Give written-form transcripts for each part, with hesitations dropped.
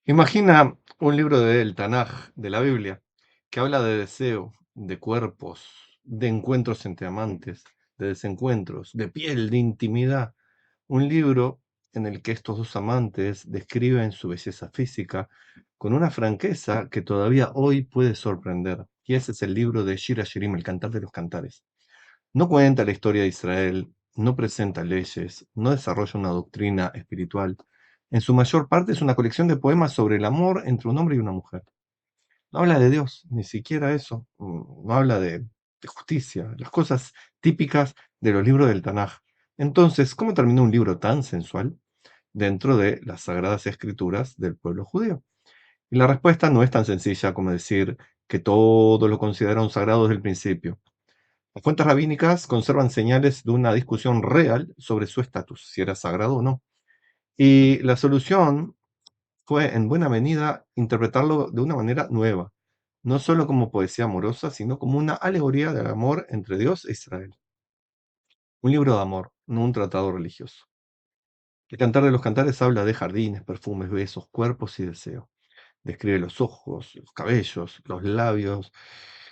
Imagina un libro del Tanaj, de la Biblia, que habla de deseo, de cuerpos, de encuentros entre amantes, de desencuentros, de piel, de intimidad. Un libro en el que estos dos amantes describen su belleza física con una franqueza que todavía hoy puede sorprender. Y ese es el libro de Shir Hashirim, el Cantar de los Cantares. No cuenta la historia de Israel, no presenta leyes, no desarrolla una doctrina espiritual. En su mayor parte es una colección de poemas sobre el amor entre un hombre y una mujer. No habla de Dios, ni siquiera eso. No habla de justicia, las cosas típicas de los libros del Tanaj. Entonces, ¿cómo terminó un libro tan sensual dentro de las sagradas escrituras del pueblo judío? Y la respuesta no es tan sencilla como decir que todo lo consideraron sagrado desde el principio. Las fuentes rabínicas conservan señales de una discusión real sobre su estatus, si era sagrado o no. Y la solución fue, en buena medida, interpretarlo de una manera nueva, no solo como poesía amorosa, sino como una alegoría del amor entre Dios e Israel. Un libro de amor, no un tratado religioso. El Cantar de los Cantares habla de jardines, perfumes, besos, cuerpos y deseo. Describe los ojos, los cabellos, los labios,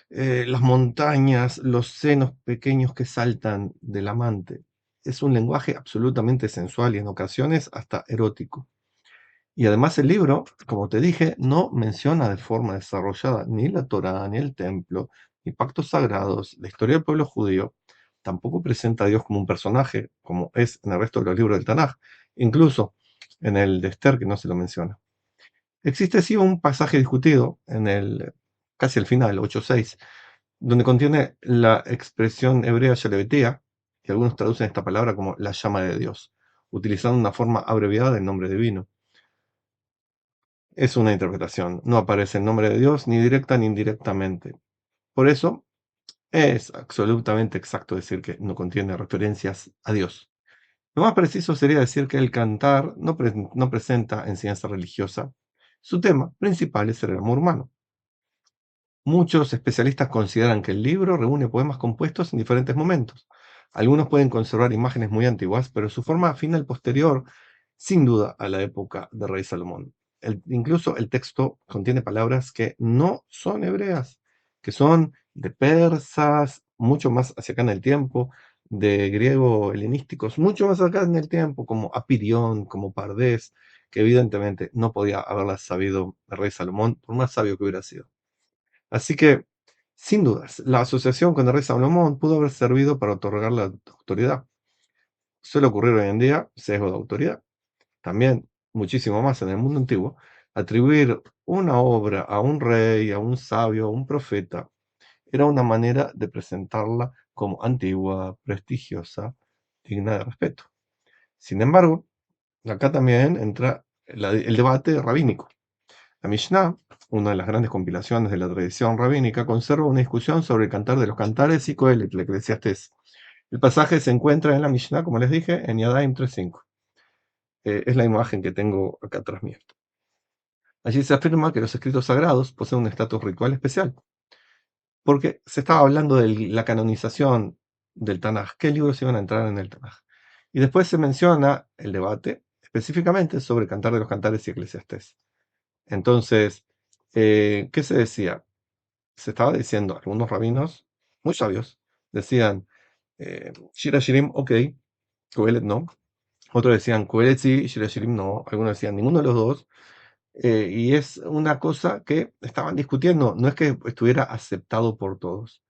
las montañas, los senos pequeños que saltan del amante. Es un lenguaje absolutamente sensual y en ocasiones hasta erótico. Y además el libro, como te dije, no menciona de forma desarrollada ni la Torá, ni el templo, ni pactos sagrados, la historia del pueblo judío. Tampoco presenta a Dios como un personaje, como es en el resto de los libros del Tanaj, incluso en el de Esther, que no se lo menciona. Existe sí un pasaje discutido en el casi al final, 8.6, donde contiene la expresión hebrea Shalebetea, que algunos traducen esta palabra como la llama de Dios, utilizando una forma abreviada del nombre divino. Es una interpretación, no aparece el nombre de Dios ni directa ni indirectamente. Por eso es absolutamente exacto decir que no contiene referencias a Dios. Lo más preciso sería decir que el cantar no presenta enseñanza religiosa. Su tema principal es el amor humano. Muchos especialistas consideran que el libro reúne poemas compuestos en diferentes momentos. Algunos pueden conservar imágenes muy antiguas, pero su forma final posterior, sin duda, a la época de Rey Salomón. Incluso el texto contiene palabras que no son hebreas, que son de persas, mucho más hacia acá en el tiempo, de griego helenísticos, mucho más acá en el tiempo, como apirión, como pardés, que evidentemente no podía haberlas sabido el Rey Salomón, por más sabio que hubiera sido. Así que, sin dudas, la asociación con el rey Salomón pudo haber servido para otorgar la autoridad. Suele ocurrir hoy en día, sesgo de autoridad. También, muchísimo más en el mundo antiguo, atribuir una obra a un rey, a un sabio, a un profeta, era una manera de presentarla como antigua, prestigiosa, digna de respeto. Sin embargo, acá también entra el debate rabínico. La Mishnah, una de las grandes compilaciones de la tradición rabínica, conserva una discusión sobre el Cantar de los Cantares y Coelet, el Eclesiastés. El pasaje se encuentra en la Mishnah, como les dije, en Yadayim 3.5. Es la imagen que tengo acá atrás mío. Allí se afirma que los escritos sagrados poseen un estatus ritual especial, porque se estaba hablando de la canonización del Tanaj, qué libros iban a entrar en el Tanaj. Y después se menciona el debate específicamente sobre el Cantar de los Cantares y Eclesiastés. Entonces, ¿qué se decía? Se estaba diciendo, algunos rabinos muy sabios decían, Shira Shirim, ok, Coelet no. Otros decían Coelet sí, Shira Shirim no. Algunos decían ninguno de los dos. Y es una cosa que estaban discutiendo, no es que estuviera aceptado por todos.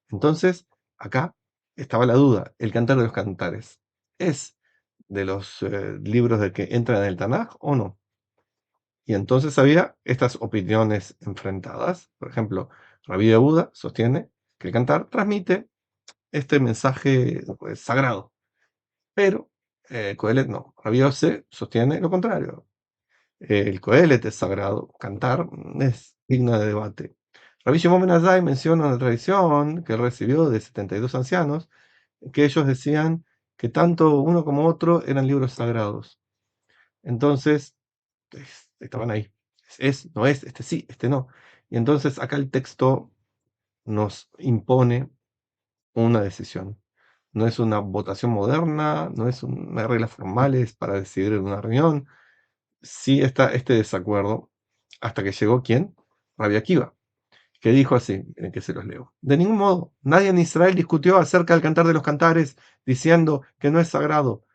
Entonces, acá estaba la duda, el Cantar de los Cantares, ¿es de los libros de que entran en el Tanaj o no? Y entonces había estas opiniones enfrentadas. Por ejemplo, Rabbi Yehuda sostiene que el cantar transmite este mensaje pues, sagrado, pero Coelet no. Rabbi Yosef sostiene lo contrario. El Coelet es sagrado, cantar es digno de debate. Rabbi Shimon Ben Azai menciona una tradición que él recibió de 72 ancianos, que ellos decían que tanto uno como otro eran libros sagrados. Entonces, estaban ahí. Es, no es, este sí, este no. Y entonces acá el texto nos impone una decisión. No es una votación moderna, no es reglas formales para decidir en una reunión. Sí está este desacuerdo Hasta que llegó ¿quién? Rabbi Akiva, que dijo así, miren que se los leo. De ningún modo, nadie en Israel discutió acerca del Cantar de los Cantares, diciendo que no es sagrado.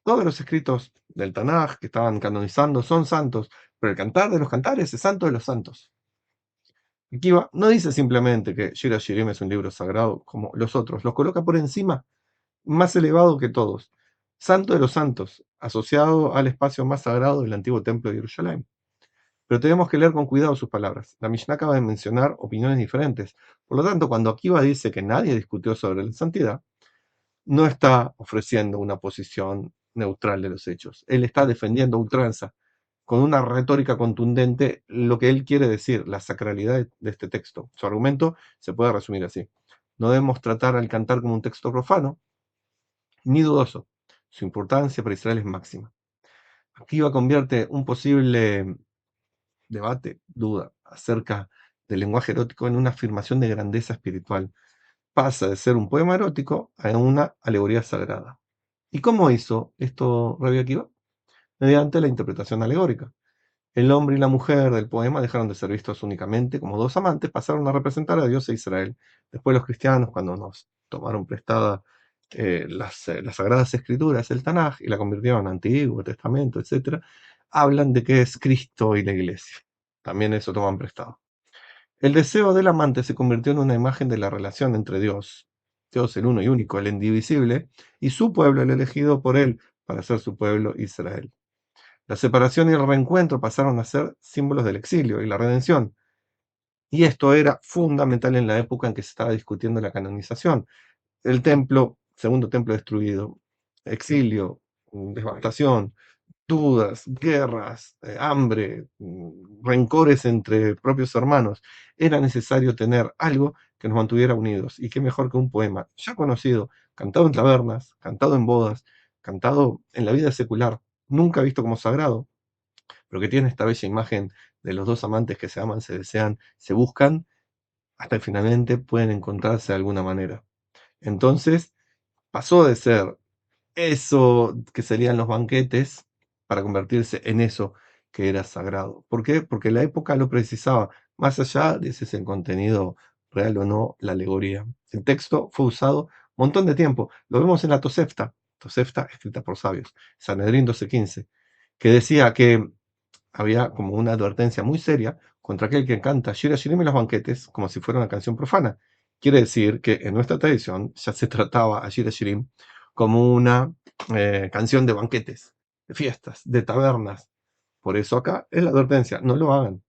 Todos los escritos del Tanaj que estaban canonizando son santos, pero el Cantar de los Cantares es santo de los santos. Akiva no dice simplemente que Shira Shirim es un libro sagrado como los otros, los coloca por encima, más elevado que todos. Santo de los santos, asociado al espacio más sagrado del antiguo templo de Jerusalén. Pero tenemos que leer con cuidado sus palabras. La Mishnah acaba de mencionar opiniones diferentes. Por lo tanto, cuando Akiva dice que nadie discutió sobre la santidad, no está ofreciendo una posición neutral de los hechos. Él está defendiendo a ultranza, con una retórica contundente, lo que él quiere decir, la sacralidad de este texto. Su argumento se puede resumir así. No debemos tratar al cantar como un texto profano, ni dudoso. Su importancia para Israel es máxima. Akiva convierte un posible debate, duda acerca del lenguaje erótico en una afirmación de grandeza espiritual. Pasa de ser un poema erótico a una alegoría sagrada. ¿Y cómo hizo esto Rabbi Akiva? Mediante la interpretación alegórica. El hombre y la mujer del poema dejaron de ser vistos únicamente como dos amantes, pasaron a representar a Dios e Israel. Después los cristianos, cuando nos tomaron prestada las Sagradas Escrituras, el Tanaj, y la convirtieron en Antiguo Testamento, etc., hablan de que es Cristo y la Iglesia. También eso toman prestado. El deseo del amante se convirtió en una imagen de la relación entre Dios, Dios el uno y único, el indivisible, y su pueblo, el elegido por él para ser su pueblo, Israel. La separación y el reencuentro pasaron a ser símbolos del exilio y la redención. Y esto era fundamental en la época en que se estaba discutiendo la canonización. El templo, segundo templo destruido, exilio, devastación, dudas, guerras, hambre, rencores entre propios hermanos. Era necesario tener algo que nos mantuviera unidos. Y qué mejor que un poema ya conocido, cantado en tabernas, cantado en bodas, cantado en la vida secular, nunca visto como sagrado, pero que tiene esta bella imagen de los dos amantes que se aman, se desean, se buscan, hasta que finalmente pueden encontrarse de alguna manera. Entonces, pasó de ser eso que serían los banquetes para convertirse en eso que era sagrado. ¿Por qué? Porque la época lo precisaba, más allá de si es el contenido real o no, la alegoría. El texto fue usado un montón de tiempo. Lo vemos en la Tosefta, Tosefta escrita por sabios, Sanedrín 12:15, que decía que había como una advertencia muy seria contra aquel que canta Shira Shirim en los banquetes como si fuera una canción profana. Quiere decir que en nuestra tradición ya se trataba a Shira Shirim como una canción de banquetes, de fiestas, de tabernas. Por eso acá es la advertencia, no lo hagan.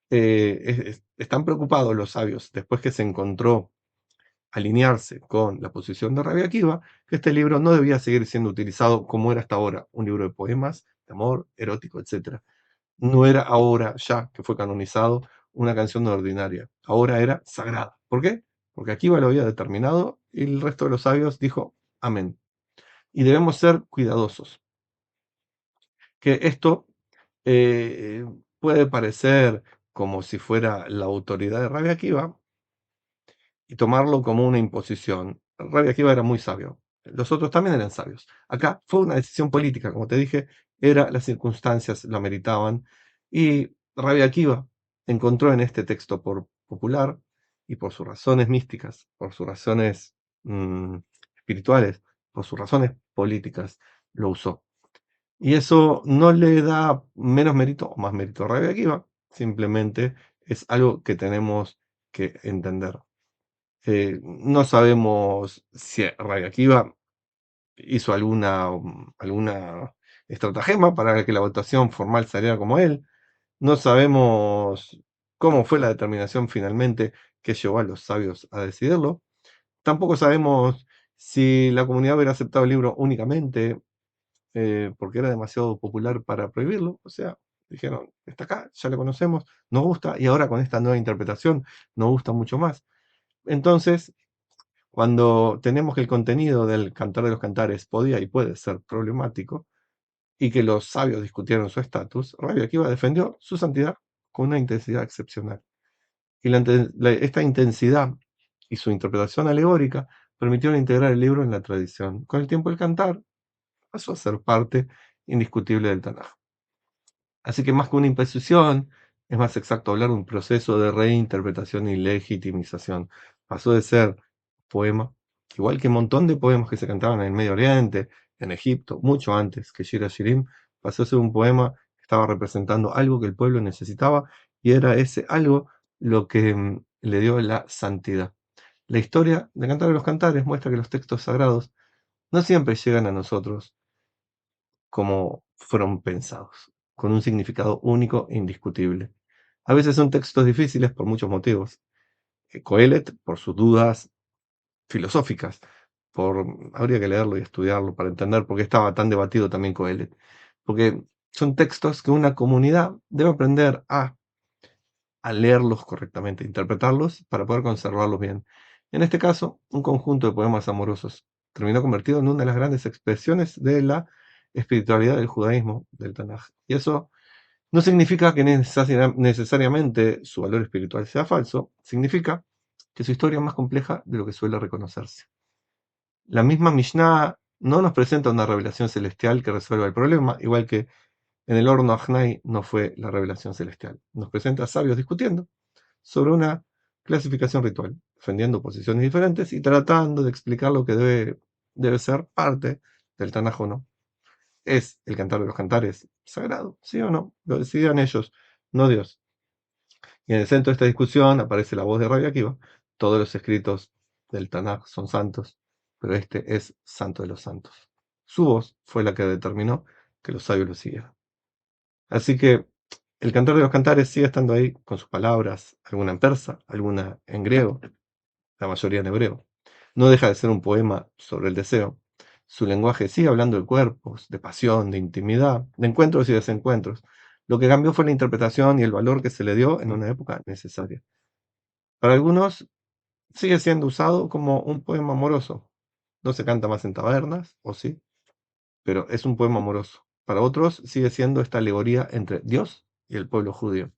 Están preocupados los sabios después que se encontró alinearse con la posición de Rabbi Akiva, que este libro no debía seguir siendo utilizado como era hasta ahora, un libro de poemas, de amor, erótico, etc. No era ahora, ya que fue canonizado, una canción ordinaria. Ahora era sagrada. ¿Por qué? Porque Akiva lo había determinado y el resto de los sabios dijo amén. Y debemos ser cuidadosos. Que esto eh, puede parecer como si fuera la autoridad de Rabbi Akiva y tomarlo como una imposición. Rabbi Akiva era muy sabio. Los otros también eran sabios. Acá fue una decisión política, como te dije, las circunstancias lo ameritaban. Y Rabbi Akiva encontró en este texto por popular y por sus razones místicas, por sus razones espirituales, por sus razones políticas, lo usó. Y eso no le da menos mérito o más mérito a Rabbi Akiva, simplemente es algo que tenemos que entender. No sabemos si Rabbi Akiva hizo alguna estratagema para que la votación formal saliera como él. No sabemos cómo fue la determinación finalmente que llevó a los sabios a decidirlo. Tampoco sabemos si la comunidad hubiera aceptado el libro únicamente porque era demasiado popular para prohibirlo. O sea, dijeron, está acá, ya lo conocemos, nos gusta, y ahora con esta nueva interpretación nos gusta mucho más. Entonces, cuando tenemos que el contenido del Cantar de los Cantares podía y puede ser problemático, y que los sabios discutieron su estatus, Rabbi Akiva defendió su santidad con una intensidad excepcional. Y esta intensidad y su interpretación alegórica permitieron integrar el libro en la tradición. Con el tiempo el cantar pasó a ser parte indiscutible del Tanaj. Así que más que una imposición, Es más exacto hablar de un proceso de reinterpretación y legitimización. Pasó de ser poema, igual que un montón de poemas que se cantaban en el Medio Oriente, en Egipto, mucho antes que Shir Shirim, pasó a ser un poema que estaba representando algo que el pueblo necesitaba y era ese algo lo que le dio la santidad. La historia de Cantar de los Cantares muestra que los textos sagrados no siempre llegan a nosotros como fueron pensados, con un significado único e indiscutible. A veces son textos difíciles por muchos motivos. Coelet, por sus dudas filosóficas, habría que leerlo y estudiarlo para entender por qué estaba tan debatido también Coelet, porque son textos que una comunidad debe aprender a leerlos correctamente, interpretarlos para poder conservarlos bien. En este caso, un conjunto de poemas amorosos terminó convertido en una de las grandes expresiones de la espiritualidad del judaísmo, del Tanaj. Y eso no significa que necesariamente su valor espiritual sea falso, significa que su historia es más compleja de lo que suele reconocerse. La misma Mishnah no nos presenta una revelación celestial que resuelva el problema, igual que en el horno Ajnai no fue la revelación celestial. Nos presenta sabios discutiendo sobre una clasificación ritual, defendiendo posiciones diferentes y tratando de explicar lo que debe ser parte del Tanaj o no. ¿Es el cantar de los cantares sagrado? ¿Sí o no? Lo decidían ellos, no Dios. Y en el centro de esta discusión aparece la voz de Rabbi Akiva. Todos los escritos del Tanaj son santos, pero este es santo de los santos. Su voz fue la que determinó que los sabios lo siguieran. Así que el cantar de los cantares sigue estando ahí con sus palabras, alguna en persa, alguna en griego, la mayoría en hebreo. No deja de ser un poema sobre el deseo. Su lenguaje sigue hablando de cuerpos, de pasión, de intimidad, de encuentros y desencuentros. Lo que cambió fue la interpretación y el valor que se le dio en una época necesaria. Para algunos sigue siendo usado como un poema amoroso. No se canta más en tabernas, o sí, pero es un poema amoroso. Para otros sigue siendo esta alegoría entre Dios y el pueblo judío.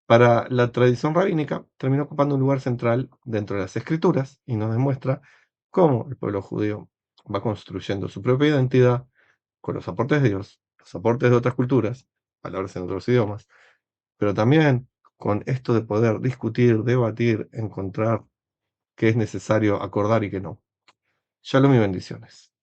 Para la tradición rabínica, terminó ocupando un lugar central dentro de las escrituras y nos demuestra cómo el pueblo judío va construyendo su propia identidad con los aportes de Dios, los aportes de otras culturas, palabras en otros idiomas, pero también con esto de poder discutir, debatir, encontrar qué es necesario acordar y qué no. Shalom y bendiciones.